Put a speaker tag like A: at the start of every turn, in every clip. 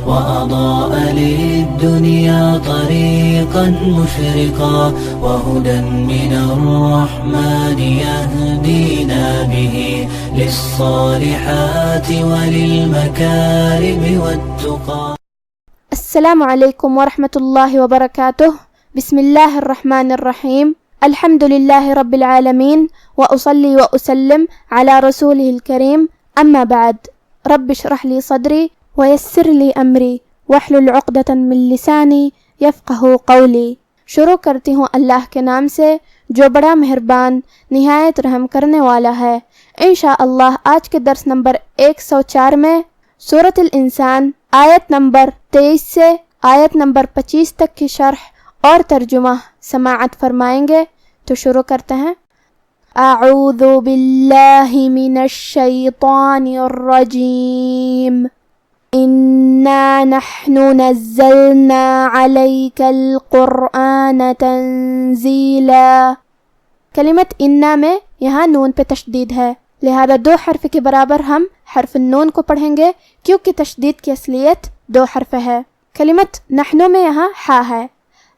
A: وأضاء للدنيا طريقا مشرقا وهدى من الرحمن يهدينا به للصالحات وللمكارم والتقى.
B: السلام علیکم ورحمۃ اللہ وبرکاتہ. بسم اللہ الرحمن الرحیم. الحمد للہ رب العالمین وأصلی وأسلم علی رسولہ الکریم. اما بعد. رب اشرح لی صدری ویسر لی امری واحلل عقدۃ من لسانی یفقہوا قولی. شروع کرتی ہوں اللہ کے نام سے جو بڑا مہربان نہایت رحم کرنے والا ہے. انشاءاللہ آج کے درس نمبر 104 میں سورۃ الانسان آیت نمبر 23 سے آیت نمبر 25 تک کی شرح اور ترجمہ سماعت فرمائیں گے. تو شروع کرتے ہیں. اعوذ باللہ من الشیطان الرجیم. انا نحن نزلنا علیک القرآن تنزیلا. کلمت انا میں یہاں نون پہ تشدید ہے، لہذا 2 حرف کے برابر ہم حرف النون کو پڑھیں گے کیونکہ تشدید کی اصلیت 2 حرف ہے. کلمت نحن میں یہاں ہا ہے،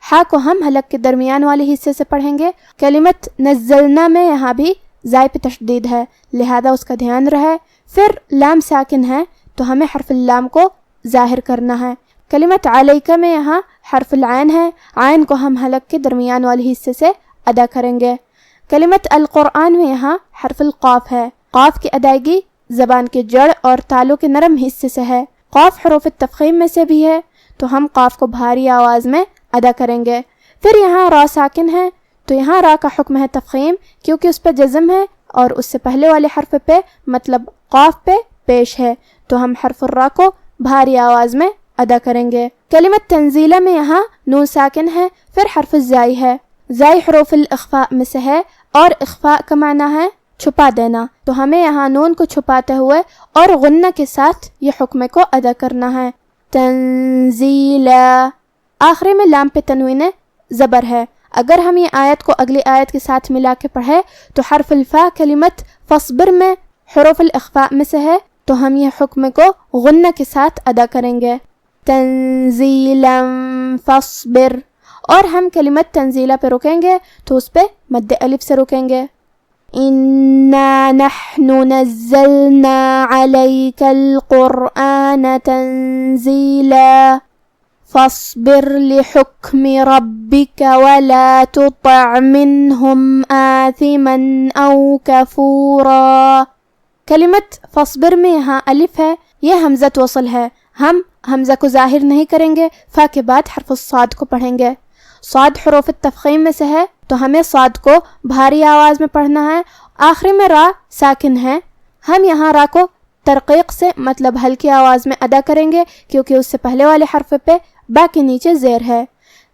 B: ہا کو ہم حلق کے درمیان والے حصے سے پڑھیں گے. کلمت نزلنا میں یہاں بھی زائے پہ تشدید ہے، لہذا اس کا دھیان رہے. پھر لام ساکن ہے تو ہمیں حرف اللام کو ظاہر کرنا ہے. کلمت علیکہ میں یہاں حرف العین ہے، عین کو ہم حلق کے درمیان والے حصے سے ادا کریں گے. کلمت القرآن میں یہاں حرف القاف ہے. قاف کی ادائیگی زبان کے جڑ اور تالو کے نرم حصے سے ہے. قاف حروف التفخیم میں سے بھی ہے تو ہم قاف کو بھاری آواز میں ادا کریں گے. پھر یہاں را ساکن ہے تو یہاں را کا حکم ہے تفخیم کیونکہ اس پہ جزم ہے اور اس سے پہلے والے حرف پہ مطلب قاف پہ پیش ہے تو ہم حرف الرا کو بھاری آواز میں ادا کریں گے. کلمت تنزیلہ میں یہاں نون ساکن ہے، پھر حرف الزائی ہے. زائی حروف الاخفاء میں سے ہے اور اخفاء کا معنی ہے چھپا دینا، تو ہمیں یہاں نون کو چھپاتے ہوئے اور غنہ کے ساتھ یہ حکم کو ادا کرنا ہے. تنزیلا. آخری میں لام پہ تنوین زبر ہے. اگر ہم یہ آیت کو اگلی آیت کے ساتھ ملا کے پڑھے تو حرف الفا کلمت فصبر میں حروف الاخفاء میں سے ہے تو ہم یہ حکم کو غنہ کے ساتھ ادا کریں گے. تنزیلا فصبر. اور ہم کلمت تنزیلہ پہ رکیں گے تو اس پہ مد الف سے رکیں گے. انا نحن نزلنا علیک القرآن تنزیلا فاصبر لحکم ربک ولا تطع منهم آثما او کفورا. کلمت فاصبر میں یہاں الف ہے، یہ حمزہ وصل ہے. ہم حمزہ کو ظاہر نہیں کریں گے، فا کے بعد حرف الصاد کو پڑھیں گے. صاد حروف التفخیم میں سے ہے تو ہمیں صاد کو بھاری آواز میں پڑھنا ہے. آخری میں را ساکن ہے، ہم یہاں را کو ترقیق سے مطلب ہلکی آواز میں ادا کریں گے کیونکہ اس سے پہلے والے حرف پہ با کے نیچے زیر ہے.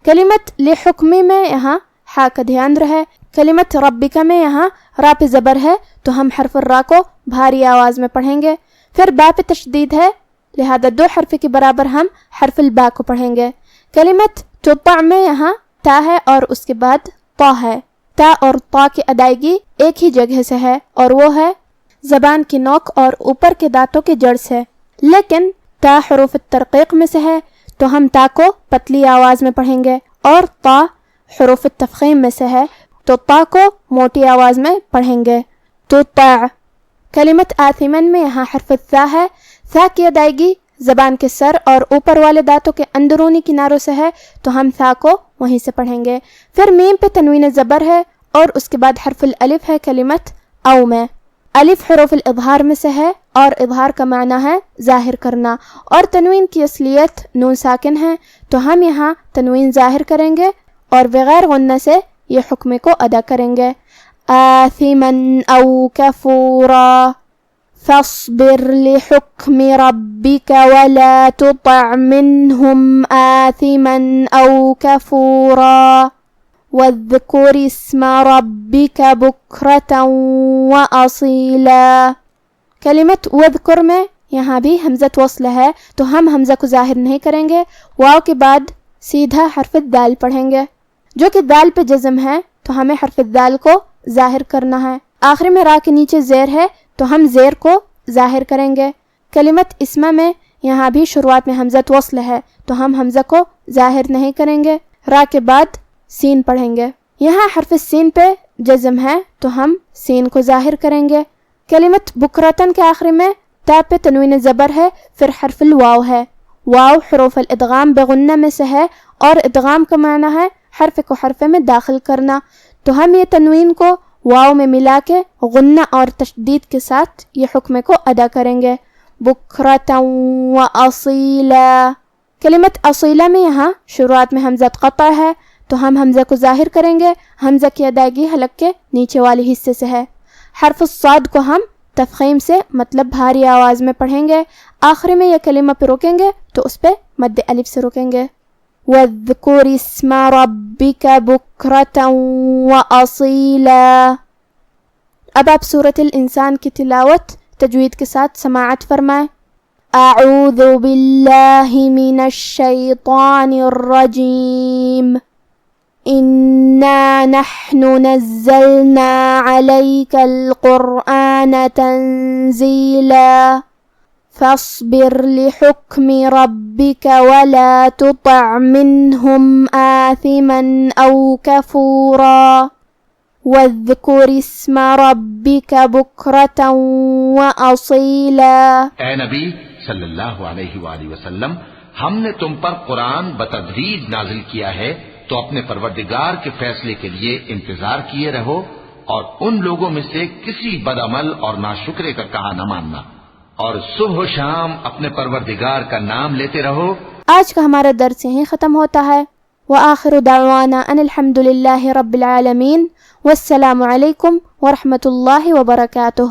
B: کلمت لحکمی میں یہاں ہا کا دھیان رہے. کلمت ربکہ میں یہاں را پہ زبر ہے تو ہم حرف الرا کو بھاری آواز میں پڑھیں گے. پھر با پہ تشدید ہے لہذا 2 حرف کے برابر ہم حرف البا کو پڑھیں گے. کلمت تطع میں یہاں تا ہے اور اس کے بعد طا ہے. تا اور طا کی ادائیگی ایک ہی جگہ سے ہے اور وہ ہے زبان کی نوک اور اوپر کے دانتوں کے جڑ سے، لیکن تا حروف الترقیق میں سے ہے تو ہم تا کو پتلی آواز میں پڑھیں گے اور طا حروف التفخیم میں سے ہے تو طا کو موٹی آواز میں پڑھیں گے. تطع. کلمت آثمن میں یہاں حرف الثا ہے. ثا کی ادائیگی زبان کے سر اور اوپر والے دانتوں کے اندرونی کناروں سے ہے تو ہم ثا کو وہیں سے پڑھیں گے. پھر میم پہ تنوین زبر ہے اور اس کے بعد حرف الالف ہے کلمت او میں. الف حروف الاظہار میں سے ہے اور اظہار کا معنی ہے ظاہر کرنا اور تنوین کی اصلیت نون ساکن ہے تو ہم یہاں تنوین ظاہر کریں گے اور بغیر غنہ سے یہ حکم کو ادا کریں گے. آثما او کفورا فاصبر لحکم ربک ولا تطع منهم آثما او کفورا واذکر اسم ربک بکرة وأصیلا. کلمت واذکر میں یہاں بھی حمزہ وصل ہے تو ہم حمزہ کو ظاہر نہیں کریں گے. واو کے بعد سیدھا حرف الدال پڑھیں گے جو کہ دال پہ جزم ہے تو ہمیں حرف الدال کو ظاہر کرنا ہے. آخر میں را کے نیچے زیر ہے تو ہم زیر کو ظاہر کریں گے. کلمت اسما میں یہاں بھی شروعات میں حمزۃ وصل ہے تو ہم حمزہ کو ظاہر نہیں کریں گے، را کے بعد سین پڑھیں گے۔ یہاں حرف سین پہ جزم ہے تو ہم سین کو ظاہر کریں گے۔ کلمت بکرتن کے آخری میں تا پہ تنوین زبر ہے، پھر حرف الواو ہے۔ واو حروف الادغام بغنہ میں سے ہے اور ادغام کا معنی ہے حرف کو حرف میں داخل کرنا، تو ہم یہ تنوین کو واو میں ملا کے غنہ اور تشدید کے ساتھ یہ حکم کو ادا کریں گے۔ بکرتا و اصیلا، کلمت اصیلا میں یہاں شروعات میں حمزہ قطع ہے تو ہم حمزہ کو ظاہر کریں گے۔ حمزہ کی ادائیگی حلق کے نیچے والے حصے سے ہے۔ حرف الصاد کو ہم تفخیم سے مطلب بھاری آواز میں پڑھیں گے، آخری میں یہ کلمہ پہ روکیں گے تو اس پہ مد الف سے روکیں گے۔ وَاذْكُرِ اسْمَ رَبِّكَ بُكْرَةً وَأَصِيلًا۔ اب آپ سورۃ الانسان کی تلاوت تجوید کے ساتھ سماعت فرمائیں۔ اعوذ باللہ من الشیطان الرجیم، اِنَّا نَحْنُ نَزَّلْنَا عَلَيْكَ الْقُرْآنَ تَنزِيلًا فَاصْبِرْ لِحُكْمِ رَبِّكَ وَلَا تُطِعْ مِنْهُمْ آثِمًا أَوْ كَفُورًا وَاذْكُرِ اسْمَ رَبِّكَ بُكْرَةً وَأَصِيلًا۔
C: اے نبی صلی اللہ علیہ وآلہ وسلم، ہم نے تم پر قرآن بتدریج نازل کیا ہے تو اپنے پروردگار کے فیصلے کے لیے انتظار کیے رہو، اور ان لوگوں میں سے کسی بدعمل اور ناشکرے کا کہا نہ ماننا، اور صبح و شام اپنے پروردگار کا نام لیتے رہو۔
B: آج کا ہمارا درس یہیں ختم ہوتا ہے۔ وآخر دعوانا ان الحمد للہ رب العالمین، والسلام علیکم ورحمۃ اللہ وبرکاتہ۔